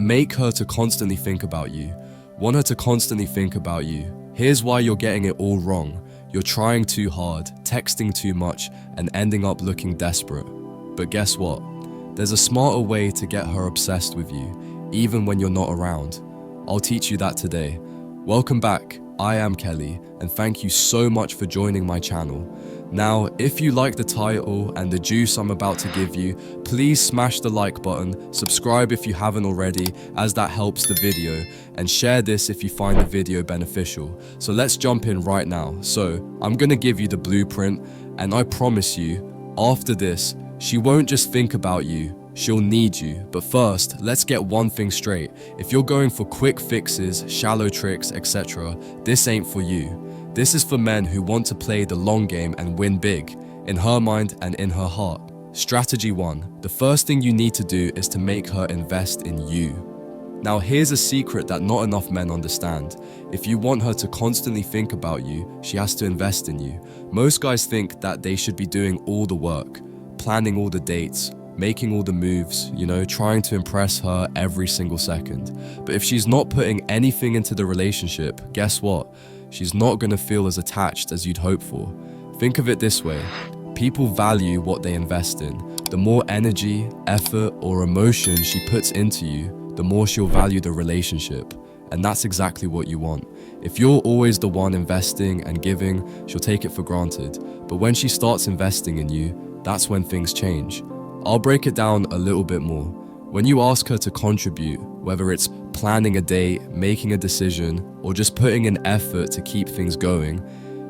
Make her to constantly think about you. Want her to constantly think about you. Here's why you're getting it all wrong. You're trying too hard, texting too much, and ending up looking desperate. But guess what? There's a smarter way to get her obsessed with you, even when you're not around. I'll teach you that today. Welcome back. I am Kelley, and thank you so much for joining my channel. Now, if you like the title and the juice I'm about to give you, please smash the like button, subscribe if you haven't already, as that helps the video, and share this if you find the video beneficial. So let's jump in right now. So, I'm gonna give you the blueprint, and I promise you, after this, she won't just think about you, she'll need you. But first, let's get one thing straight. If you're going for quick fixes, shallow tricks, etc., this ain't for you. This is for men who want to play the long game and win big, in her mind and in her heart. Strategy 1. The first thing you need to do is to make her invest in you. Now here's a secret that not enough men understand. If you want her to constantly think about you, she has to invest in you. Most guys think that they should be doing all the work, planning all the dates, making all the moves, trying to impress her every single second. But if she's not putting anything into the relationship, guess what? She's not going to feel as attached as you'd hope for. Think of it this way. People value what they invest in. The more energy, effort, or emotion she puts into you, the more she'll value the relationship. And that's exactly what you want. If you're always the one investing and giving, she'll take it for granted. But when she starts investing in you, that's when things change. I'll break it down a little bit more. When you ask her to contribute, whether it's planning a date, making a decision, or just putting in effort to keep things going,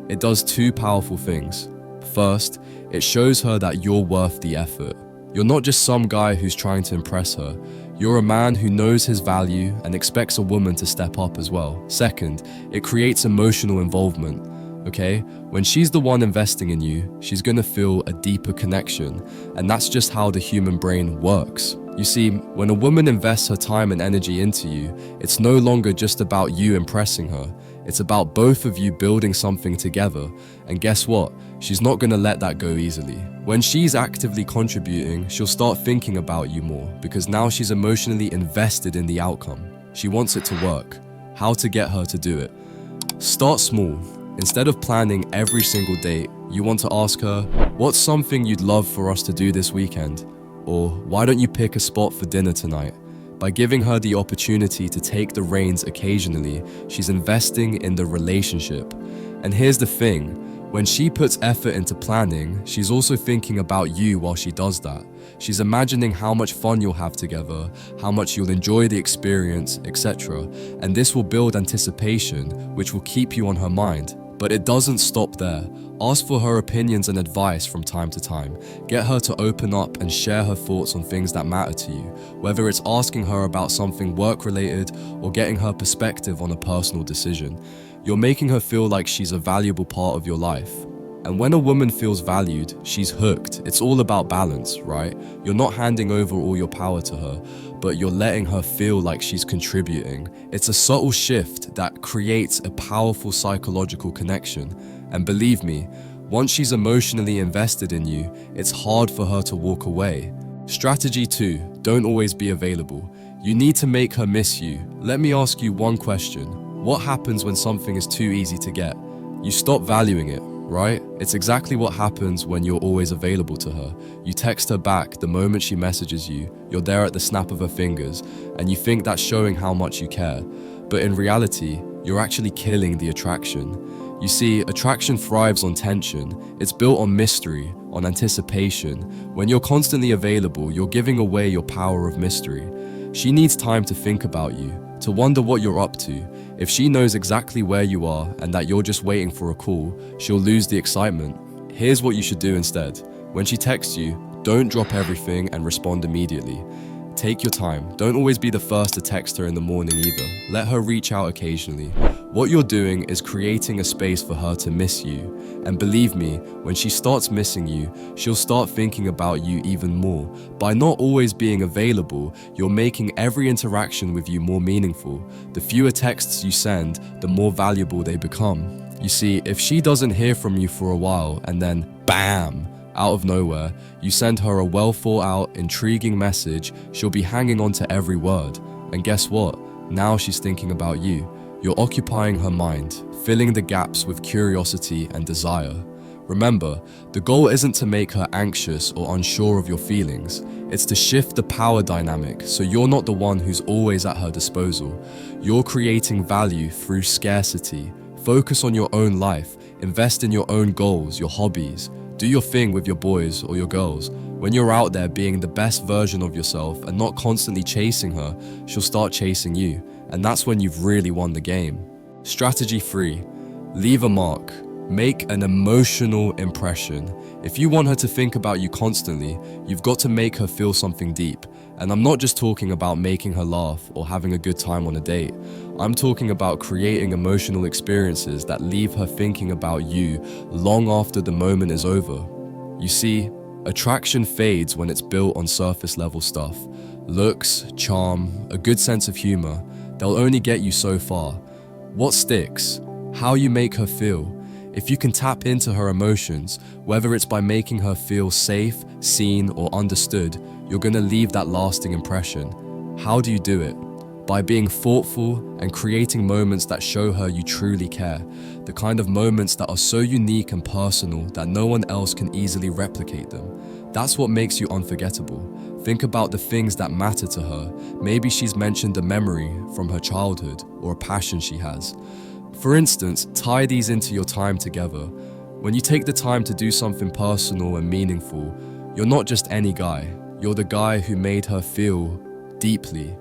it does two powerful things. First, it shows her that you're worth the effort. You're not just some guy who's trying to impress her. You're a man who knows his value and expects a woman to step up as well. Second, it creates emotional involvement. Okay? When she's the one investing in you, she's gonna feel a deeper connection, and that's just how the human brain works. You see, when a woman invests her time and energy into you, it's no longer just about you impressing her. It's about both of you building something together. And guess what? She's not gonna let that go easily. When she's actively contributing, she'll start thinking about you more, because now she's emotionally invested in the outcome. She wants it to work. How to get her to do it? Start small. Instead of planning every single date, you want to ask her, what's something you'd love for us to do this weekend? Or why don't you pick a spot for dinner tonight? By giving her the opportunity to take the reins occasionally, she's investing in the relationship. And here's the thing, when she puts effort into planning, she's also thinking about you while she does that. She's imagining how much fun you'll have together, how much you'll enjoy the experience, etc. And this will build anticipation, which will keep you on her mind. But it doesn't stop there. Ask for her opinions and advice from time to time. Get her to open up and share her thoughts on things that matter to you, whether it's asking her about something work-related or getting her perspective on a personal decision. You're making her feel like she's a valuable part of your life. And when a woman feels valued, she's hooked. It's all about balance, right? You're not handing over all your power to her, but you're letting her feel like she's contributing. It's a subtle shift that creates a powerful psychological connection. And believe me, once she's emotionally invested in you, it's hard for her to walk away. Strategy 2, don't always be available. You need to make her miss you. Let me ask you one question. What happens when something is too easy to get? You stop valuing it, right? It's exactly what happens when you're always available to her. You text her back the moment she messages you, you're there at the snap of her fingers, and you think that's showing how much you care. But in reality, you're actually killing the attraction. You see, attraction thrives on tension. It's built on mystery, on anticipation. When you're constantly available, you're giving away your power of mystery. She needs time to think about you, to wonder what you're up to. If she knows exactly where you are and that you're just waiting for a call, she'll lose the excitement. Here's what you should do instead. When she texts you, don't drop everything and respond immediately. Take your time. Don't always be the first to text her in the morning either. Let her reach out occasionally. What you're doing is creating a space for her to miss you. And believe me, when she starts missing you, she'll start thinking about you even more. By not always being available, you're making every interaction with you more meaningful. The fewer texts you send, the more valuable they become. You see, if she doesn't hear from you for a while and then, bam, out of nowhere, you send her a well thought out, intriguing message, she'll be hanging on to every word. And guess what? Now she's thinking about you. You're occupying her mind, filling the gaps with curiosity and desire. Remember, the goal isn't to make her anxious or unsure of your feelings. It's to shift the power dynamic so you're not the one who's always at her disposal. You're creating value through scarcity. Focus on your own life. Invest in your own goals, your hobbies. Do your thing with your boys or your girls. When you're out there being the best version of yourself and not constantly chasing her, she'll start chasing you. And that's when you've really won the game. Strategy 3. Leave a mark. Make an emotional impression. If you want her to think about you constantly, you've got to make her feel something deep. And I'm not just talking about making her laugh or having a good time on a date. I'm talking about creating emotional experiences that leave her thinking about you long after the moment is over. You see, attraction fades when it's built on surface level stuff. Looks, charm, a good sense of humor, they'll only get you so far. What sticks? How you make her feel. If you can tap into her emotions, whether it's by making her feel safe, seen, or understood, you're gonna leave that lasting impression. How do you do it? By being thoughtful and creating moments that show her you truly care. The kind of moments that are so unique and personal that no one else can easily replicate them. That's what makes you unforgettable. Think about the things that matter to her. Maybe she's mentioned a memory from her childhood or a passion she has. For instance, tie these into your time together. When you take the time to do something personal and meaningful, you're not just any guy. You're the guy who made her feel deeply.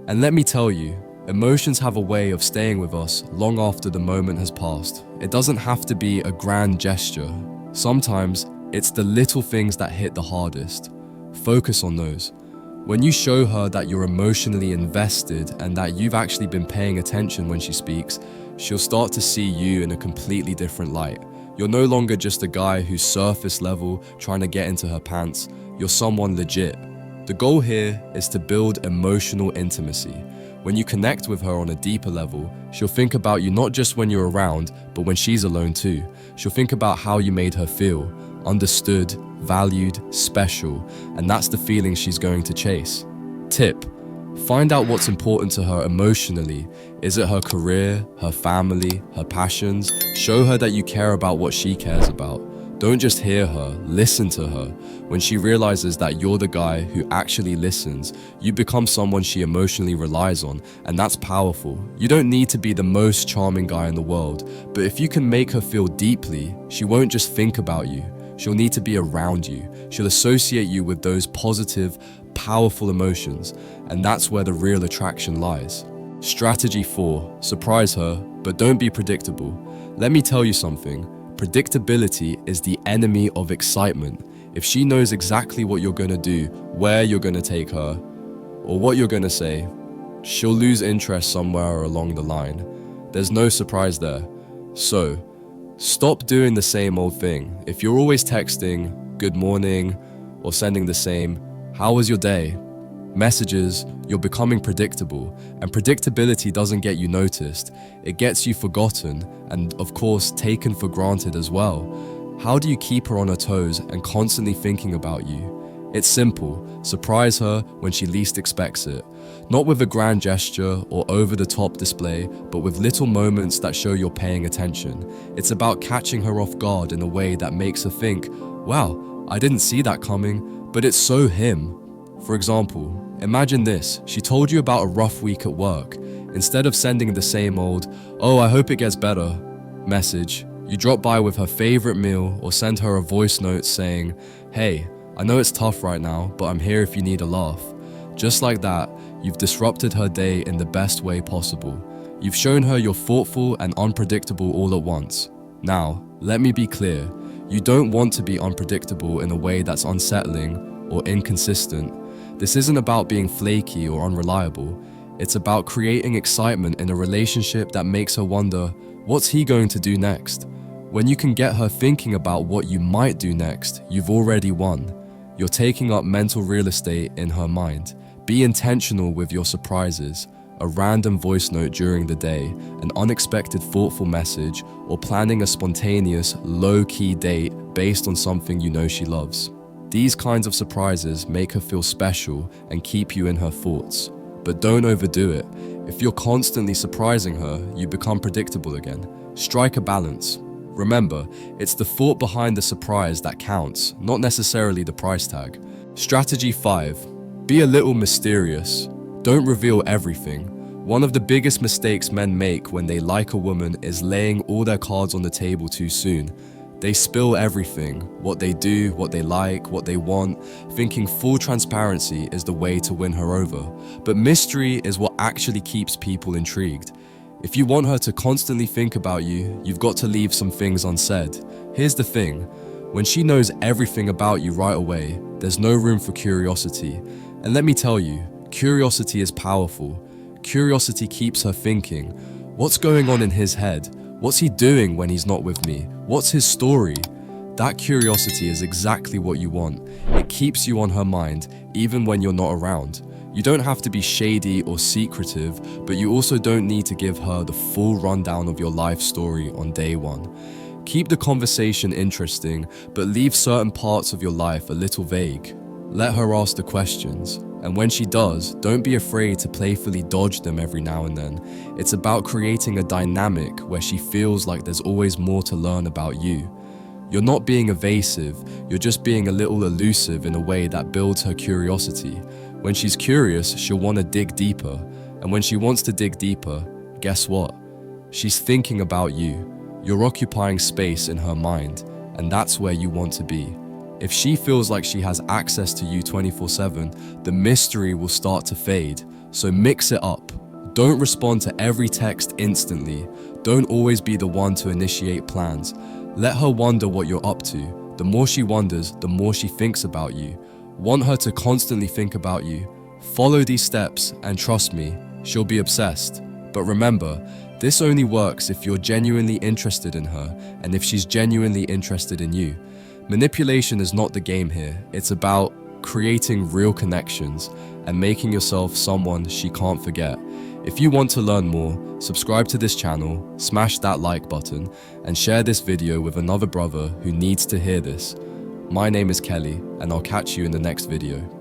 And let me tell you, emotions have a way of staying with us long after the moment has passed. It doesn't have to be a grand gesture. Sometimes, it's the little things that hit the hardest. Focus on those. When you show her that you're emotionally invested and that you've actually been paying attention when she speaks, she'll start to see you in a completely different light. You're no longer just a guy who's surface level trying to get into her pants. You're someone legit. The goal here is to build emotional intimacy. When you connect with her on a deeper level, she'll think about you not just when you're around, but when she's alone too. She'll think about how you made her feel, understood, valued, special, and that's the feeling she's going to chase. Tip: find out what's important to her emotionally. Is it her career, her family, her passions? Show her that you care about what she cares about. Don't just hear her, listen to her. When she realizes that you're the guy who actually listens, you become someone she emotionally relies on, and that's powerful. You don't need to be the most charming guy in the world, but if you can make her feel deeply, she won't just think about you. She'll need to be around you. She'll associate you with those positive, powerful emotions, and that's where the real attraction lies. Strategy 4. Surprise her, but don't be predictable. Let me tell you something. Predictability is the enemy of excitement. If she knows exactly what you're gonna do, where you're gonna take her, or what you're gonna say, she'll lose interest somewhere along the line. There's no surprise there. So, stop doing the same old thing. If you're always texting, good morning, or sending the same, how was your day? Messages, you're becoming predictable, and predictability doesn't get you noticed. It gets you forgotten, and of course, taken for granted as well. How do you keep her on her toes and constantly thinking about you? It's simple. Surprise her when she least expects it. Not with a grand gesture or over-the-top display, but with little moments that show you're paying attention. It's about catching her off guard in a way that makes her think, wow, I didn't see that coming, but it's so him. For example, imagine this. She told you about a rough week at work. Instead of sending the same old, "Oh, I hope it gets better" message, you drop by with her favorite meal or send her a voice note saying, "Hey, I know it's tough right now, but I'm here if you need a laugh." Just like that, you've disrupted her day in the best way possible. You've shown her you're thoughtful and unpredictable all at once. Now, let me be clear. You don't want to be unpredictable in a way that's unsettling or inconsistent. This isn't about being flaky or unreliable. It's about creating excitement in a relationship that makes her wonder, what's he going to do next? When you can get her thinking about what you might do next, you've already won. You're taking up mental real estate in her mind. Be intentional with your surprises. A random voice note during the day, an unexpected thoughtful message, or planning a spontaneous, low-key date based on something you know she loves. These kinds of surprises make her feel special and keep you in her thoughts. but don't overdo it. If you're constantly surprising her, you become predictable again. Strike a balance. Remember, it's the thought behind the surprise that counts, not necessarily the price tag. Strategy 5. Be a little mysterious. Don't reveal everything. One of the biggest mistakes men make when they like a woman is laying all their cards on the table too soon. They spill everything, what they do, what they like, what they want, thinking full transparency is the way to win her over. But mystery is what actually keeps people intrigued. If you want her to constantly think about you, you've got to leave some things unsaid. Here's the thing, when she knows everything about you right away, there's no room for curiosity. And let me tell you, curiosity is powerful. Curiosity keeps her thinking, what's going on in his head? What's he doing when he's not with me? What's his story? That curiosity is exactly what you want. It keeps you on her mind, even when you're not around. You don't have to be shady or secretive, but you also don't need to give her the full rundown of your life story on day one. Keep the conversation interesting, but leave certain parts of your life a little vague. Let her ask the questions. And when she does, don't be afraid to playfully dodge them every now and then. It's about creating a dynamic where she feels like there's always more to learn about you. You're not being evasive, you're just being a little elusive in a way that builds her curiosity. When she's curious, she'll want to dig deeper. And when she wants to dig deeper, guess what? She's thinking about you. You're occupying space in her mind, and that's where you want to be. If she feels like she has access to you 24/7, the mystery will start to fade. So mix it up. Don't respond to every text instantly. Don't always be the one to initiate plans. Let her wonder what you're up to. The more she wonders, the more she thinks about you. Want her to constantly think about you. Follow these steps and trust me, she'll be obsessed. But remember, this only works if you're genuinely interested in her and if she's genuinely interested in you. Manipulation is not the game here. It's about creating real connections and making yourself someone she can't forget. If you want to learn more, subscribe to this channel, smash that like button, and share this video with another brother who needs to hear this. My name is Kelley, and I'll catch you in the next video.